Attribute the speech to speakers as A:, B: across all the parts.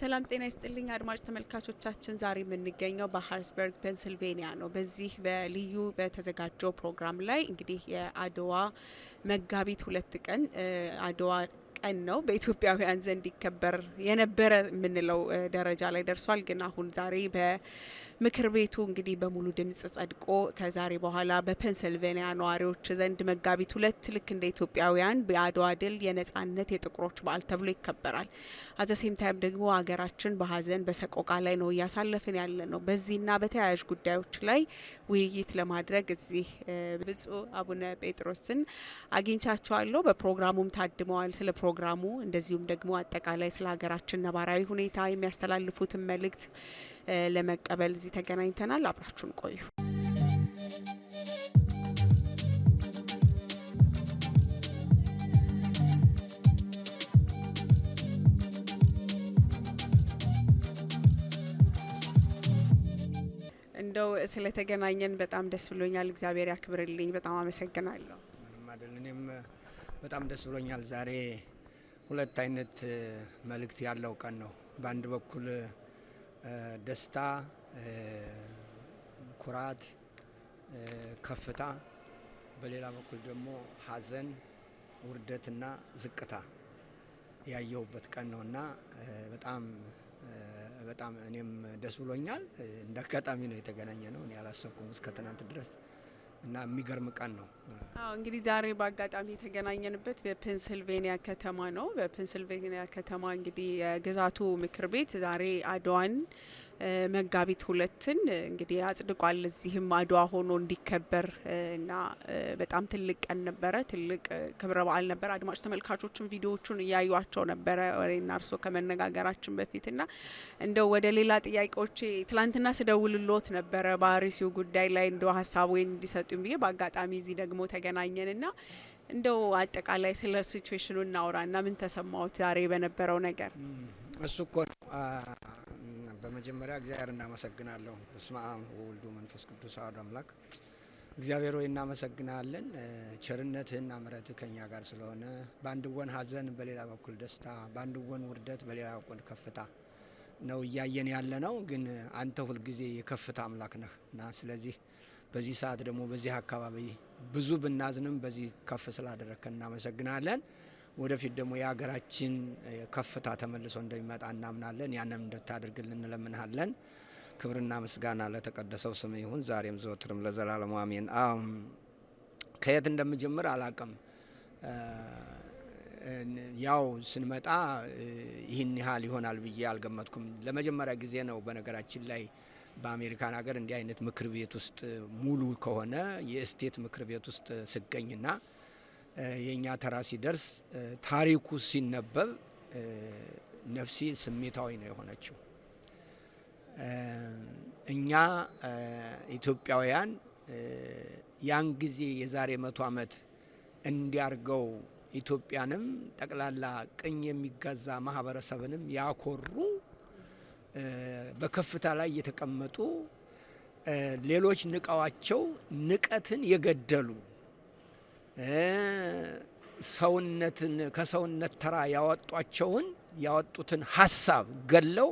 A: ሰላም ጤና ይስጥልኝ አድማጭ ተመልካቾቻችን ዛሬ የምንገኘው በሃሪስበርግ ፔንሲልቬኒያ ነው። በዚህ በልዩ በተዘጋጀው ፕሮግራም ላይ እንግዲህ የአድዋ መጋቢት 2 ቀን አድዋ ቀን ነው በኢትዮጵያውያን ዘንድ ይከበር የነበረ የምንለው ደረጃ ላይ ደርሷል። ግን አሁን ዛሬ በምክር ቤቱ እንግዲህ በሙሉ ድምጽ ጸድቆ ከዛሬ በኋላ በፔንሲልቬኒያ ነዋሪዎች ዘንድ መጋቢት 2 ልክ እንደ ኢትዮጵያውያን በአድዋ ድል የነጻነት የጥቁሮች በዓል ተብሎ ይከበራል። አዘሴም ታይም ደግሞ ሀገራችን በሀዘን በሰቆቃ ላይ ነው እያሳለፍን ያለ ነው። በዚህና በተያያዥ ጉዳዮች ላይ ውይይት ለማድረግ እዚህ ብፁዕ አቡነ ጴጥሮስን አግኝቻቸዋለሁ። በፕሮግራሙም ታድመዋል። ስለ ፕሮግራሙ እንደዚሁም ደግሞ አጠቃላይ ስለ ሀገራችን ነባራዊ ሁኔታ የሚያስተላልፉትን መልእክት ለመቀበል እዚህ ተገናኝተናል። አብራችሁን ቆዩ። እንደው ስለተገናኘን በጣም ደስ ብሎኛል። እግዚአብሔር ያክብርልኝ። በጣም አመሰግናለሁ።
B: ምንም አይደል። እኔም በጣም ደስ ብሎኛል። ዛሬ ሁለት አይነት መልእክት ያለው ቀን ነው። በአንድ በኩል ደስታ፣ ኩራት፣ ከፍታ፣ በሌላ በኩል ደግሞ ሀዘን፣ ውርደትና ዝቅታ ያየሁበት ቀን ነውና በጣም እኔም ደስ ብሎኛል። እንደ አጋጣሚ ነው የተገናኘ ነው። እኔ አላሰብኩም እስከ ትናንት ድረስ እና የሚገርም ቀን ነው።
A: እንግዲህ ዛሬ በአጋጣሚ የተገናኘንበት በፔንሲልቬኒያ ከተማ ነው። በፔንሲልቬኒያ ከተማ እንግዲህ የግዛቱ ምክር ቤት ዛሬ አድዋን መጋቢት 2ን እንግዲህ አጽድቋል። እዚህም አድዋ ሆኖ እንዲከበር እና በጣም ትልቅ ቀን ነበረ። ትልቅ ክብረ በዓል ነበር። አድማጭ ተመልካቾችን ቪዲዮዎቹን እያዩቸው ነበረ ወሬና እርሶ ከመነጋገራችን በፊት እና እንደው ወደ ሌላ ጥያቄዎች ትላንትና ስደውልሎት ነበረ በአርሲው ጉዳይ ላይ እንደው ሀሳቡን እንዲሰጡኝ ብዬ በአጋጣሚ እዚህ ደግሞ ተገናኘንና እንደው አጠቃላይ ስለ ሲቹዌሽኑ እናውራና ምን ተሰማዎት ዛሬ በነበረው ነገር?
B: እሱ እኮ በመጀመሪያ እግዚአብሔር እናመሰግናለሁ። በስመ አብ ወወልድ ወመንፈስ ቅዱስ አሐዱ አምላክ። እግዚአብሔር ሆይ እናመሰግናለን። ቸርነትህና ምሕረትህ ከኛ ጋር ስለሆነ በአንድ ወን ሀዘን በሌላ በኩል ደስታ፣ በአንድ ወን ውርደት በሌላ በኩል ከፍታ ነው እያየን ያለ ነው። ግን አንተ ሁልጊዜ የከፍታ አምላክ ነህ እና ስለዚህ በዚህ ሰዓት ደግሞ በዚህ አካባቢ ብዙ ብናዝንም በዚህ ከፍ ስላደረግከን እናመሰግናለን። ወደፊት ደግሞ የሀገራችን ከፍታ ተመልሶ እንደሚመጣ እናምናለን። ያንም እንድታደርግልን እንለምንሃለን። ክብርና ምስጋና ለተቀደሰው ስም ይሁን ዛሬም ዘወትርም ለዘላለሙ አሜን። ከየት እንደምጀምር አላቅም። ያው ስንመጣ ይህን ያህል ይሆናል ብዬ አልገመትኩም። ለመጀመሪያ ጊዜ ነው በነገራችን ላይ በአሜሪካን ሀገር እንዲህ አይነት ምክር ቤት ውስጥ ሙሉ ከሆነ የስቴት ምክር ቤት ውስጥ ስገኝና የኛ ተራ ሲደርስ ታሪኩ ሲነበብ ነፍሴ ስሜታዊ ነው የሆነችው። እኛ ኢትዮጵያውያን ያን ጊዜ የዛሬ 100 ዓመት እንዲያርገው ኢትዮጵያንም ጠቅላላ ቅኝ የሚገዛ ማህበረሰብንም ያኮሩ በከፍታ ላይ የተቀመጡ ሌሎች ንቀዋቸው ንቀትን የገደሉ ሰውነትን ከሰውነት ተራ ያወጡትን ሀሳብ ገለው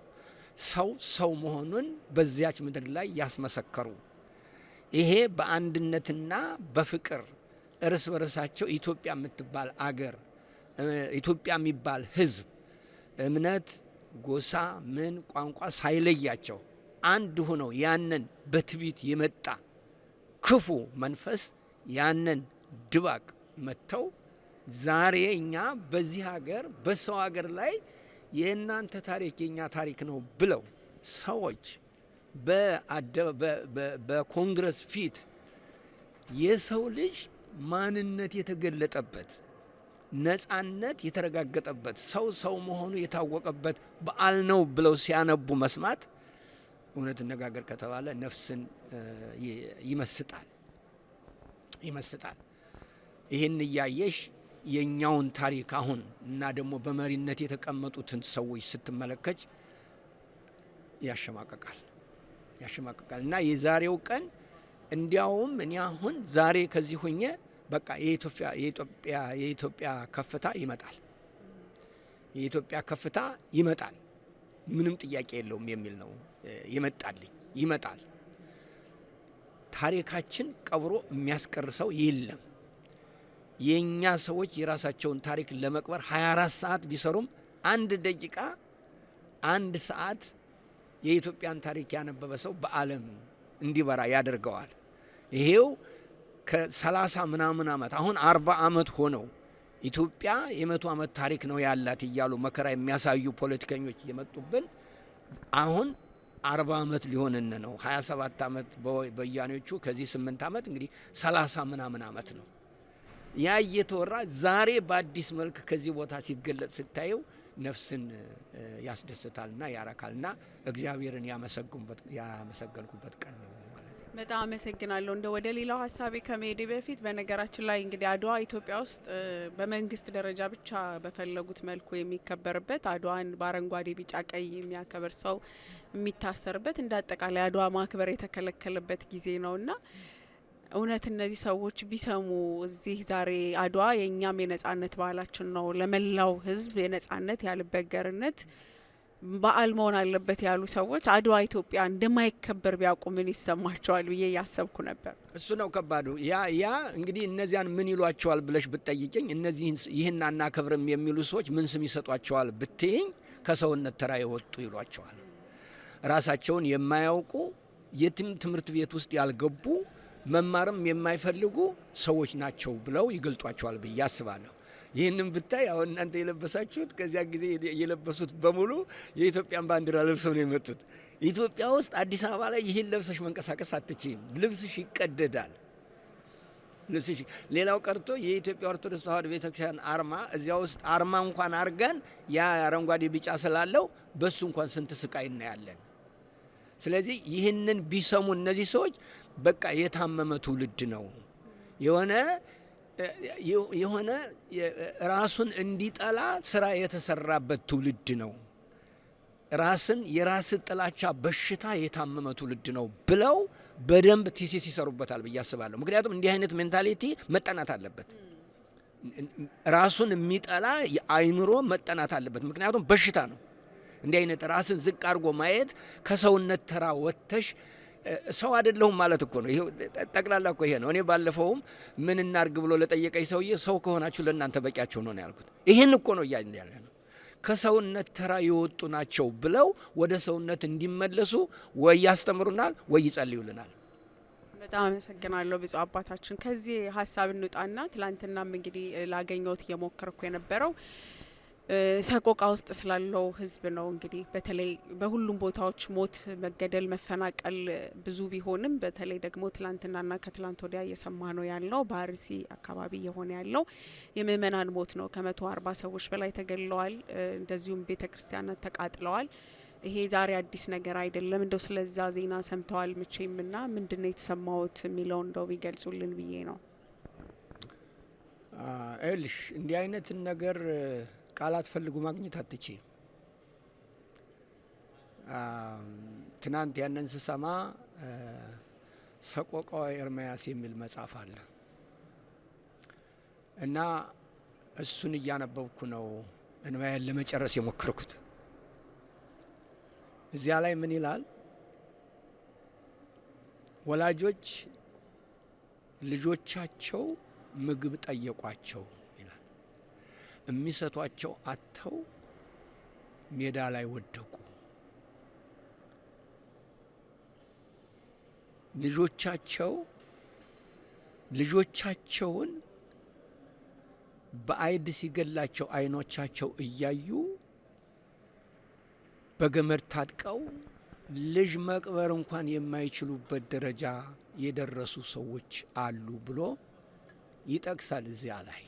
B: ሰው መሆኑን በዚያች ምድር ላይ ያስመሰከሩ፣ ይሄ በአንድነትና በፍቅር እርስ በርሳቸው ኢትዮጵያ የምትባል አገር፣ ኢትዮጵያ የሚባል ሕዝብ እምነት፣ ጎሳ፣ ምን ቋንቋ ሳይለያቸው አንድ ሆነው ያንን በትዕቢት የመጣ ክፉ መንፈስ ያንን ድባቅ መተው ዛሬ እኛ በዚህ ሀገር በሰው ሀገር ላይ የእናንተ ታሪክ የኛ ታሪክ ነው ብለው ሰዎች በኮንግረስ ፊት የሰው ልጅ ማንነት የተገለጠበት ነጻነት የተረጋገጠበት ሰው መሆኑ የታወቀበት በዓል ነው ብለው ሲያነቡ መስማት እውነት ነጋገር ከተባለ ነፍስን ይመስጣል። ይህን እያየሽ የኛውን ታሪክ አሁን እና ደግሞ በመሪነት የተቀመጡትን ሰዎች ስትመለከች ያሸማቀቃል እና የዛሬው ቀን እንዲያውም እኔ አሁን ዛሬ ከዚህ ሆኜ በቃ የኢትዮጵያ ከፍታ ይመጣል። ምንም ጥያቄ የለውም የሚል ነው ይመጣልኝ። ይመጣል። ታሪካችን ቀብሮ የሚያስቀር ሰው የለም። የኛ ሰዎች የራሳቸውን ታሪክ ለመቅበር 24 ሰዓት ቢሰሩም 1 ደቂቃ 1 ሰዓት የኢትዮጵያን ታሪክ ያነበበ ሰው በዓለም እንዲበራ ያደርገዋል። ይሄው ከ30 ምናምን ዓመት አሁን 40 ዓመት ሆነው ኢትዮጵያ የ100 ዓመት ታሪክ ነው ያላት እያሉ መከራ የሚያሳዩ ፖለቲከኞች የመጡብን አሁን 40 ዓመት ሊሆንን ነው። 27 ዓመት በያኔዎቹ ከዚህ 8 ዓመት እንግዲህ 30 ምናምን ዓመት ነው። ያ እየተወራ ዛሬ በአዲስ መልክ ከዚህ ቦታ ሲገለጽ ስታየው ነፍስን ያስደስታልና ያረካልና እግዚአብሔርን ያመሰገንኩበት ቀን ነው ማለት ነው።
A: በጣም አመሰግናለሁ። እንደ ወደ ሌላው ሀሳቤ ከመሄዴ በፊት በነገራችን ላይ እንግዲህ አድዋ ኢትዮጵያ ውስጥ በመንግስት ደረጃ ብቻ በፈለጉት መልኩ የሚከበርበት አድዋን በአረንጓዴ ቢጫ ቀይ የሚያከብር ሰው የሚታሰርበት እንደ አጠቃላይ አድዋ ማክበር የተከለከለበት ጊዜ ነውና እውነት እነዚህ ሰዎች ቢሰሙ እዚህ ዛሬ አድዋ የእኛም የነጻነት ባህላችን ነው፣ ለመላው ሕዝብ የነጻነት ያልበገርነት በዓል መሆን አለበት ያሉ ሰዎች አድዋ ኢትዮጵያ እንደማይከበር ቢያውቁ ምን ይሰማቸዋል ብዬ ያሰብኩ ነበር።
B: እሱ ነው ከባዱ። ያ እንግዲህ እነዚያን ምን ይሏቸዋል ብለሽ ብትጠይቅኝ እነዚህን ይህን አናከብርም የሚሉ ሰዎች ምን ስም ይሰጧቸዋል ብትይኝ ከሰውነት ተራ የወጡ ይሏቸዋል። ራሳቸውን የማያውቁ የትም ትምህርት ቤት ውስጥ ያልገቡ መማርም የማይፈልጉ ሰዎች ናቸው ብለው ይገልጧቸዋል ብዬ አስባለሁ። ይህንም ብታይ አሁን እናንተ የለበሳችሁት ከዚያ ጊዜ የለበሱት በሙሉ የኢትዮጵያን ባንዲራ ለብሰው ነው የመጡት። ኢትዮጵያ ውስጥ አዲስ አበባ ላይ ይህን ለብሰሽ መንቀሳቀስ አትችይም። ልብስሽ ይቀደዳል። ሌላው ቀርቶ የኢትዮጵያ ኦርቶዶክስ ተዋሕዶ ቤተክርስቲያን አርማ እዚያ ውስጥ አርማ እንኳን አርገን ያ አረንጓዴ ቢጫ ስላለው በሱ እንኳን ስንት ስቃይ እናያለን። ስለዚህ ይህንን ቢሰሙ እነዚህ ሰዎች በቃ የታመመ ትውልድ ነው የሆነ ራሱን እንዲጠላ ስራ የተሰራበት ትውልድ ነው። የራስ ጥላቻ በሽታ የታመመ ትውልድ ነው ብለው በደንብ ቲሲስ ይሰሩበታል ብዬ አስባለሁ። ምክንያቱም እንዲህ አይነት ሜንታሊቲ መጠናት አለበት። ራሱን የሚጠላ አይምሮ መጠናት አለበት። ምክንያቱም በሽታ ነው። እንዲህ አይነት ራስን ዝቅ አድርጎ ማየት ከሰውነት ተራ ወጥተሽ ሰው አይደለሁም ማለት እኮ ነው። ይሄ ጠቅላላ እኮ ይሄ ነው። እኔ ባለፈውም ምን እናርግ ብሎ ለጠየቀኝ ሰውዬ ሰው ከሆናችሁ ለእናንተ በቂያቸው ነው ያልኩት። ይሄን እኮ ነው እያልን ያለ ነው። ከሰውነት ተራ የወጡ ናቸው ብለው ወደ ሰውነት እንዲመለሱ ወይ ያስተምሩናል ወይ ይጸልዩልናል።
A: በጣም አመሰግናለሁ ብፁዕ አባታችን። ከዚህ ሀሳብ እንውጣና ትላንትናም እንግዲህ ላገኘሁት እየሞከርኩ የነበረው ሰቆቃ ውስጥ ስላለው ሕዝብ ነው። እንግዲህ በተለይ በሁሉም ቦታዎች ሞት፣ መገደል፣ መፈናቀል ብዙ ቢሆንም በተለይ ደግሞ ትላንትናና ከትላንት ወዲያ እየሰማ ነው ያለው በአርሲ አካባቢ የሆነ ያለው የምእመናን ሞት ነው። ከ140 ሰዎች በላይ ተገድለዋል። እንደዚሁም ቤተ ክርስቲያናት ተቃጥለዋል። ይሄ ዛሬ አዲስ ነገር አይደለም። እንደው ስለዛ ዜና ሰምተዋል መቼምና ምንድነው የተሰማውት የሚለው እንደው ቢገልጹልን ብዬ ነው።
B: እልሽ እንዲህ አይነትን ነገር ቃላት ፈልጉ ማግኘት አትችይም። ትናንት ያንን ስሰማ ሰቆቃወ ኤርምያስ የሚል መጽሐፍ አለ እና እሱን እያነበብኩ ነው እንባዬን ለመጨረስ የሞከርኩት። እዚያ ላይ ምን ይላል? ወላጆች ልጆቻቸው ምግብ ጠየቋቸው ይላል። የሚሰጧቸው አጥተው ሜዳ ላይ ወደቁ። ልጆቻቸውን በአይድ ሲገላቸው አይኖቻቸው እያዩ በገመድ ታጥቀው ልጅ መቅበር እንኳን የማይችሉበት ደረጃ የደረሱ ሰዎች አሉ ብሎ ይጠቅሳል እዚያ ላይ።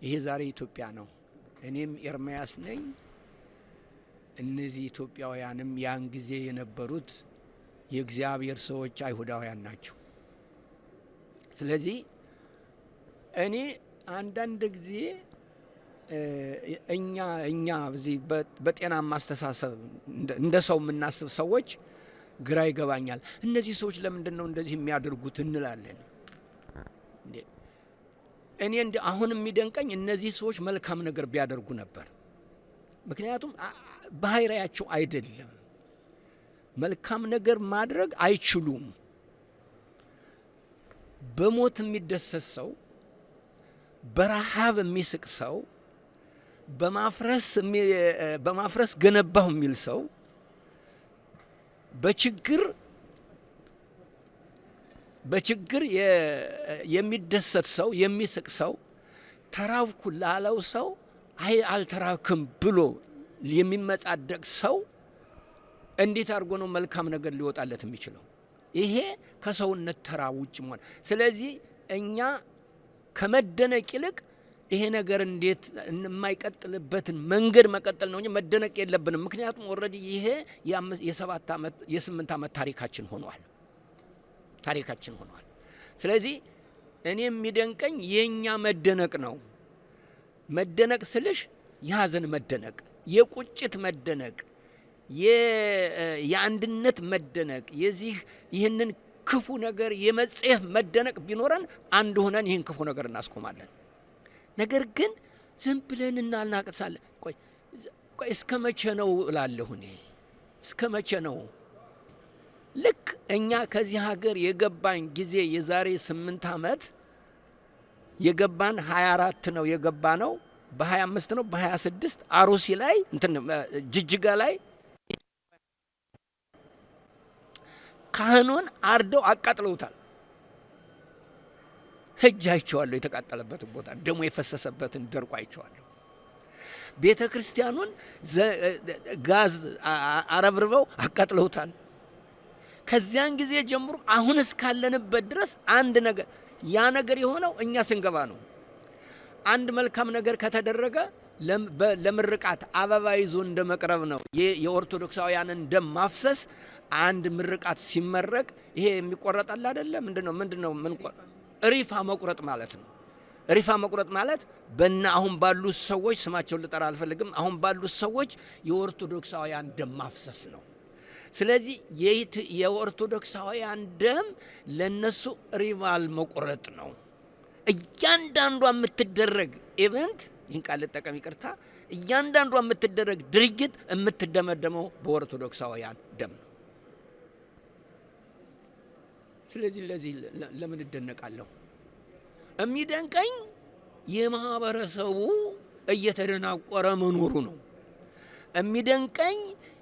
B: ይሄ ዛሬ ኢትዮጵያ ነው። እኔም ኤርምያስ ነኝ። እነዚህ ኢትዮጵያውያንም ያን ጊዜ የነበሩት የእግዚአብሔር ሰዎች አይሁዳውያን ናቸው። ስለዚህ እኔ አንዳንድ ጊዜ እኛ በዚህ በጤናማ አስተሳሰብ እንደ ሰው የምናስብ ሰዎች ግራ ይገባኛል። እነዚህ ሰዎች ለምንድን ነው እንደዚህ የሚያደርጉት እንላለን። እኔ አሁን የሚደንቀኝ እነዚህ ሰዎች መልካም ነገር ቢያደርጉ ነበር። ምክንያቱም ባህሪያቸው አይደለም። መልካም ነገር ማድረግ አይችሉም። በሞት የሚደሰት ሰው፣ በረሃብ የሚስቅ ሰው፣ በማፍረስ ገነባሁ የሚል ሰው፣ በችግር የሚደሰት ሰው፣ የሚስቅ ሰው፣ ተራብኩ ላለው ሰው አይ አልተራብክም ብሎ የሚመጻደቅ ሰው እንዴት አድርጎ ነው መልካም ነገር ሊወጣለት የሚችለው? ይሄ ከሰውነት ተራ ውጭ መሆን። ስለዚህ እኛ ከመደነቅ ይልቅ ይሄ ነገር እንዴት የማይቀጥልበትን መንገድ መቀጠል ነው እንጂ መደነቅ የለብንም። ምክንያቱም ኦልሬዲ ይሄ የ7 ዓመት የ8 ዓመት ታሪካችን ሆኗል። ስለዚህ እኔ የሚደንቀኝ የኛ መደነቅ ነው። መደነቅ ስልሽ የሀዘን መደነቅ፣ የቁጭት መደነቅ፣ የአንድነት መደነቅ፣ ይህንን ክፉ ነገር የመጸየፍ መደነቅ ቢኖረን አንድ ሆነን ይህን ክፉ ነገር እናስቆማለን። ነገር ግን ዝም ብለን እናልናቅሳለን። ቆይ እስከ መቼ ነው እላለሁ እኔ። እስከ መቼ ነው? ልክ እኛ ከዚህ ሀገር የገባን ጊዜ የዛሬ 8 ዓመት የገባን 24 ነው የገባ ነው፣ በ25 ነው በ26 አሩሲ ላይ ጅጅጋ ላይ ካህኑን አርደው አቃጥለውታል። ሄጄ አይቼዋለሁ። የተቃጠለበትን ቦታ ደሙ የፈሰሰበትን ደርቆ አይቼዋለሁ። ቤተ ክርስቲያኑን ጋዝ አረብርበው አቃጥለውታል። ከዚያን ጊዜ ጀምሮ አሁን እስካለንበት ድረስ አንድ ነገር ያ ነገር የሆነው እኛ ስንገባ ነው። አንድ መልካም ነገር ከተደረገ ለምርቃት አበባ ይዞ እንደመቅረብ ነው። የኦርቶዶክሳውያንን ደም ማፍሰስ አንድ ምርቃት ሲመረቅ ይሄ የሚቆረጣል አይደለ? ምንድነው ሪፋ መቁረጥ ማለት ነው። ሪፋ መቁረጥ ማለት አሁን ባሉት ሰዎች ስማቸውን ልጠራ አልፈልግም። አሁን ባሉት ሰዎች የኦርቶዶክሳውያን ደም ማፍሰስ ነው። ስለዚህ የኦርቶዶክሳውያን ደም ለነሱ ሪቫል መቁረጥ ነው። እያንዳንዷ የምትደረግ ኢቨንት፣ ይህን ቃል ልጠቀም ይቅርታ፣ እያንዳንዷ የምትደረግ ድርጊት የምትደመደመው በኦርቶዶክሳውያን ደም ነው። ስለዚህ ለዚህ ለምን እደነቃለሁ? የሚደንቀኝ የማህበረሰቡ እየተደናቆረ መኖሩ ነው። የሚደንቀኝ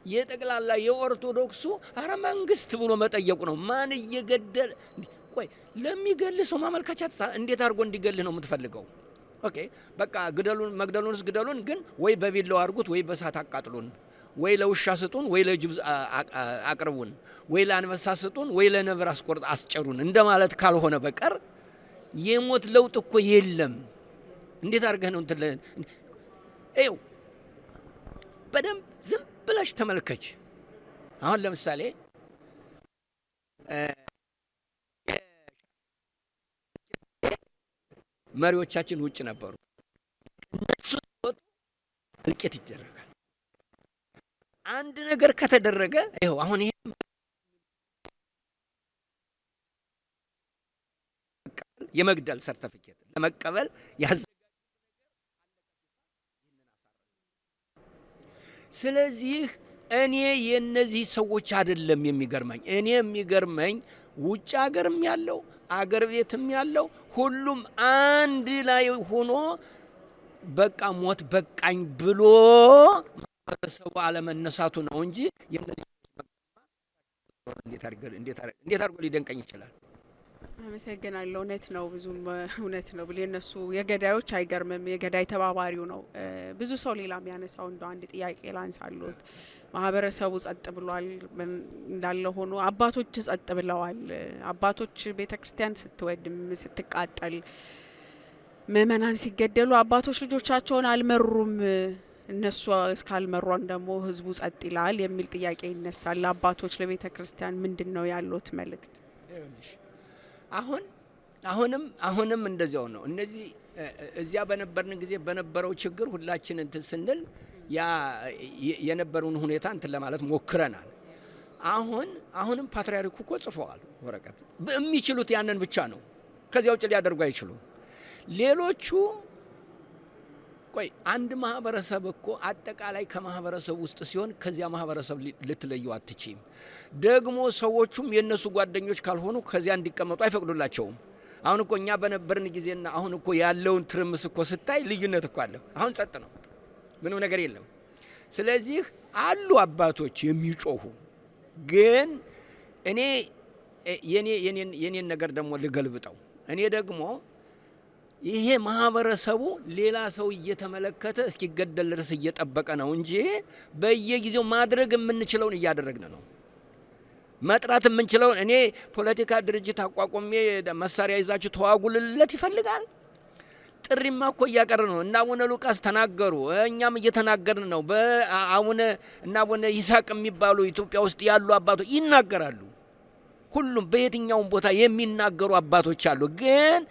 B: የጠቅላላ የኦርቶዶክሱ አረ መንግስት ብሎ መጠየቁ ነው። ማን እየገደለ? ቆይ ለሚገል ሰው ማመልከቻ እንዴት አድርጎ እንዲገልህ ነው የምትፈልገው? ኦኬ በቃ መግደሉንስ ግደሉን፣ ግን ወይ በቢላው አድርጉት፣ ወይ በእሳት አቃጥሉን፣ ወይ ለውሻ ስጡን፣ ወይ ለጅብ አቅርቡን፣ ወይ ለአንበሳ ስጡን፣ ወይ ለነብር አስጨሩን እንደማለት ካልሆነ በቀር የሞት ለውጥ እኮ የለም። እንዴት አድርገህ ነው እንትን ይኸው በደንብ ዝም ብለሽ ተመልከች። አሁን ለምሳሌ መሪዎቻችን ውጭ ነበሩ። እነሱ እልቂት ይደረጋል። አንድ ነገር ከተደረገ ይኸው አሁን ይሄ የመግደል ሰርተፊኬት ለመቀበል ያዘ። ስለዚህ እኔ የነዚህ ሰዎች አይደለም የሚገርመኝ። እኔ የሚገርመኝ ውጭ ሀገርም ያለው አገር ቤትም ያለው ሁሉም አንድ ላይ ሆኖ በቃ ሞት በቃኝ ብሎ ማህበረሰቡ አለመነሳቱ ነው እንጂ እንዴት አድርጎ ሊደንቀኝ ይችላል?
A: አመሰግናለሁ። እውነት ነው፣ ብዙም እውነት ነው ብለ እነሱ የገዳዮች አይገርምም፣ የገዳይ ተባባሪው ነው። ብዙ ሰው ሌላ የሚያነሳው እንደ አንድ ጥያቄ ላንሳሉት። ማህበረሰቡ ጸጥ ብሏል እንዳለ ሆኖ አባቶች ጸጥ ብለዋል። አባቶች ቤተክርስቲያን ስትወድም ስትቃጠል፣ ምእመናን ሲገደሉ አባቶች ልጆቻቸውን አልመሩም። እነሱ እስካልመሯን ደግሞ ህዝቡ ጸጥ ይላል የሚል ጥያቄ ይነሳል። አባቶች ለቤተክርስቲያን ምንድነው ያሉት መልእክት?
B: አሁንም እንደዚያው ነው። እነዚህ እዚያ በነበርን ጊዜ በነበረው ችግር ሁላችን እንትን ስንል ያ የነበረውን ሁኔታ እንትን ለማለት ሞክረናል። አሁንም ፓትርያርኩ እኮ ጽፈዋል ወረቀት። የሚችሉት ያንን ብቻ ነው። ከዚያ ውጭ ሊያደርጉ አይችሉም። ሌሎቹ ቆይ አንድ ማህበረሰብ እኮ አጠቃላይ ከማህበረሰብ ውስጥ ሲሆን ከዚያ ማህበረሰብ ልትለየው አትችይም። ደግሞ ሰዎቹም የነሱ ጓደኞች ካልሆኑ ከዚያ እንዲቀመጡ አይፈቅዱላቸውም። አሁን እኮ እኛ በነበርን ጊዜና አሁን እኮ ያለውን ትርምስ እኮ ስታይ ልዩነት እኮ አለ። አሁን ጸጥ ነው፣ ምንም ነገር የለም። ስለዚህ አሉ አባቶች የሚጮሁ ግን እኔ የኔን ነገር ደግሞ ልገልብጠው። እኔ ደግሞ ይሄ ማህበረሰቡ ሌላ ሰው እየተመለከተ እስኪገደል ድረስ እየጠበቀ ነው እንጂ በየጊዜው ማድረግ የምንችለውን እያደረግን ነው። መጥራት የምንችለውን እኔ ፖለቲካ ድርጅት አቋቁሜ መሳሪያ ይዛችሁ ተዋጉልለት ይፈልጋል። ጥሪማ እኮ እያቀረ ነው። እና አቡነ ሉቃስ ተናገሩ፣ እኛም እየተናገርን ነው። አቡነ ይስሐቅ የሚባሉ ኢትዮጵያ ውስጥ ያሉ አባቶች ይናገራሉ። ሁሉም በየትኛውም ቦታ የሚናገሩ አባቶች አሉ። ግን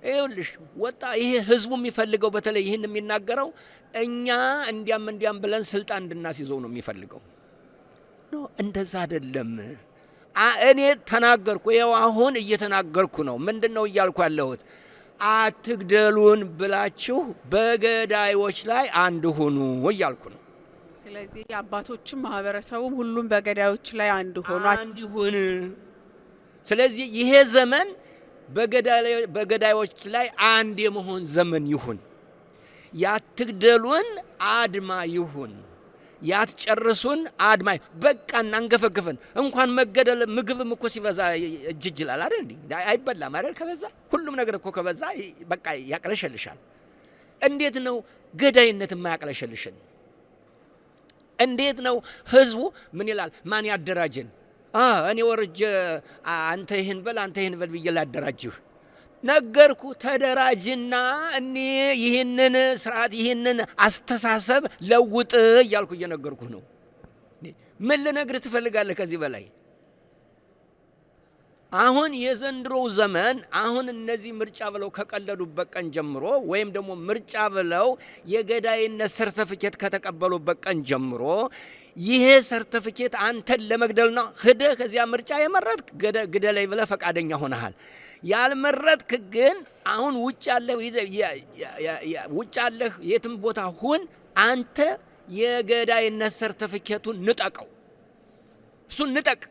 B: ይኸውልሽ ይሄ ህዝቡ የሚፈልገው በተለይ ይህን የሚናገረው እኛ እንዲያም ብለን ስልጣን እንድናስይዘው ነው የሚፈልገው። እንደዛ አይደለም። እኔ ተናገርኩ፣ ይኸው አሁን እየተናገርኩ ነው። ምንድነው እያልኩ ያለሁት? አትግደሉን ብላችሁ በገዳዮች ላይ አንድ ሁኑ እያልኩ ነው።
A: ስለዚህ አባቶችም ማህበረሰቡም ሁሉም በገዳዮች ላይ አንድ
B: ይሁን። ስለዚህ ይሄ ዘመን በገዳዮች ላይ አንድ የመሆን ዘመን ይሁን። ያትግደሉን አድማ ይሁን፣ ያትጨርሱን አድማ። በቃ እናንገፈግፈን። እንኳን መገደል ምግብም እኮ ሲበዛ እጅ ይላል አይደል? እንዴ አይበላም አይደል? ከበዛ ሁሉም ነገር እኮ ከበዛ በቃ ያቅለሸልሻል። እንዴት ነው ገዳይነት የማያቅለሸልሽን? እንዴት ነው ህዝቡ ምን ይላል? ማን ያደራጀን? እኔ ወርጄ አንተ ይህን በል ብዬ ላደራጅህ ነገርኩ። ተደራጅና እኔ ይህንን ስርዓት ይህንን አስተሳሰብ ለውጥ እያልኩ እየነገርኩህ ነው። ምን ልነግርህ ትፈልጋለህ ከዚህ በላይ? አሁን የዘንድሮው ዘመን አሁን እነዚህ ምርጫ ብለው ከቀለዱበት ቀን ጀምሮ ወይም ደግሞ ምርጫ ብለው የገዳይነት ሰርተፊኬት ከተቀበሉበት ቀን ጀምሮ ይሄ ሰርተፊኬት አንተን ለመግደል ነው። ሄደህ ከዚያ ምርጫ የመረጥክ ግደለኝ ብለህ ፈቃደኛ ሆነሃል። ያልመረጥክ ግን አሁን ውጭ ያለህ የትም ቦታ ሁን፣ አንተ የገዳይነት ሰርተፊኬቱን ንጠቀው። እሱን ንጠቅ።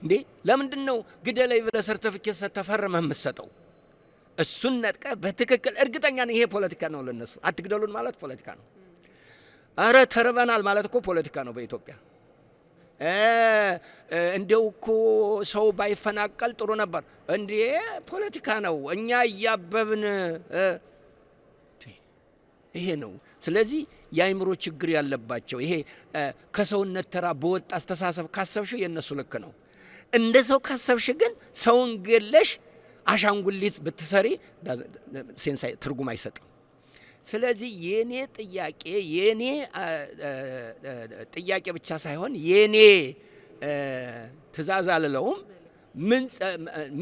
B: እንዴ ለምንድን ነው ግደለኝ ብለህ ሰርተፊኬት ተፈርመህ የምትሰጠው? እሱን ነጥቀህ በትክክል እርግጠኛ ነኝ ይሄ ፖለቲካ ነው ለነሱ። አትግደሉን ማለት ፖለቲካ ነው። አረ ተርበናል ማለት እኮ ፖለቲካ ነው በኢትዮጵያ። እንደው እኮ ሰው ባይፈናቀል ጥሩ ነበር። እንዴ ፖለቲካ ነው። እኛ እያበብን ይሄ ነው። ስለዚህ የአእምሮ ችግር ያለባቸው ይሄ ከሰውነት ተራ በወጣ አስተሳሰብ ካሰብሽ የነሱ ልክ ነው። እንደ ሰው ካሰብሽ ግን ሰውን ገለሽ አሻንጉሊት ብትሰሪ ሴንሳይ ትርጉም አይሰጥም። ስለዚህ የኔ ጥያቄ ብቻ ሳይሆን የኔ ትእዛዝ አልለውም፣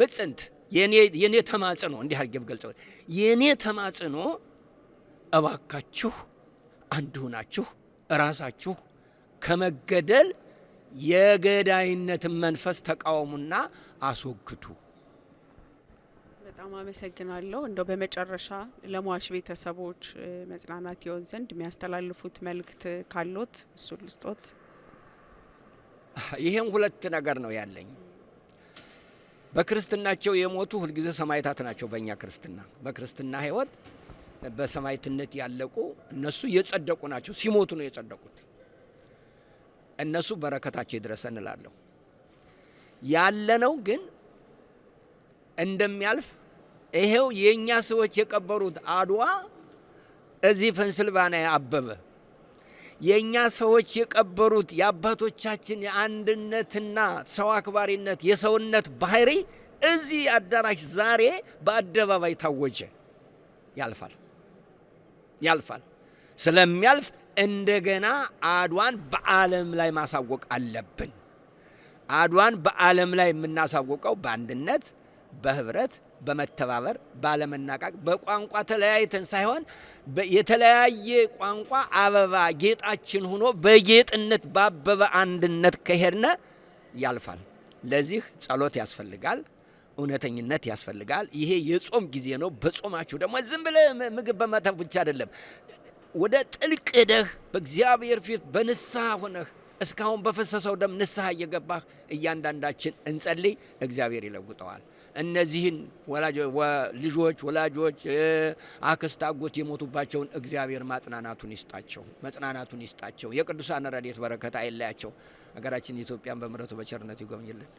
B: ምጽንት የኔ ተማጽኖ እንዲህ አድርጌ ብገልጸው የኔ ተማጽኖ እባካችሁ አንድ ሆናችሁ ራሳችሁ ከመገደል የገዳይነትን መንፈስ ተቃወሙና አስወግዱ።
A: በጣም አመሰግናለሁ። እንደው በመጨረሻ ለሟች ቤተሰቦች መጽናናት ይሆን ዘንድ የሚያስተላልፉት መልእክት ካሎት እሱን ልስጦት።
B: ይሄም ሁለት ነገር ነው ያለኝ። በክርስትናቸው የሞቱ ሁልጊዜ ሰማዕታት ናቸው። በእኛ ክርስትና በክርስትና ሕይወት በሰማዕትነት ያለቁ እነሱ የጸደቁ ናቸው። ሲሞቱ ነው የጸደቁት። እነሱ በረከታቸው ይድረሰን እላለሁ። ያለነው ግን እንደሚያልፍ ይሄው የኛ ሰዎች የቀበሩት አድዋ እዚህ ፔንሲልቫኒያ አበበ። የኛ ሰዎች የቀበሩት የአባቶቻችን የአንድነትና ሰው አክባሪነት የሰውነት ባህሪ እዚህ አዳራሽ ዛሬ በአደባባይ ታወጀ። ያልፋል። ስለሚያልፍ እንደገና አድዋን በዓለም ላይ ማሳወቅ አለብን። አድዋን በዓለም ላይ የምናሳውቀው በአንድነት፣ በህብረት፣ በመተባበር፣ ባለመናቃቅ፣ በቋንቋ ተለያይተን ሳይሆን የተለያየ ቋንቋ አበባ ጌጣችን ሆኖ በጌጥነት ባበበ አንድነት ከሄድነ ያልፋል። ለዚህ ጸሎት ያስፈልጋል።
C: እውነተኝነት ያስፈልጋል። ይሄ የጾም ጊዜ ነው። በጾማችሁ ደግሞ ዝም ብለህ ምግብ በመተው ብቻ አይደለም፣ ወደ ጥልቅ ሄደህ በእግዚአብሔር ፊት በንስሐ ሆነህ እስካሁን በፈሰሰው ደም ንስሐ እየገባህ እያንዳንዳችን እንጸልይ፣ እግዚአብሔር ይለውጠዋል። እነዚህን ልጆች፣ ወላጆች፣ አክስት፣ አጎት የሞቱባቸውን እግዚአብሔር መጽናናቱን ይስጣቸው። የቅዱሳን ረድኤት በረከት አይለያቸው። ሀገራችን ኢትዮጵያን በምሕረቱ በቸርነቱ ይጎብኝልን።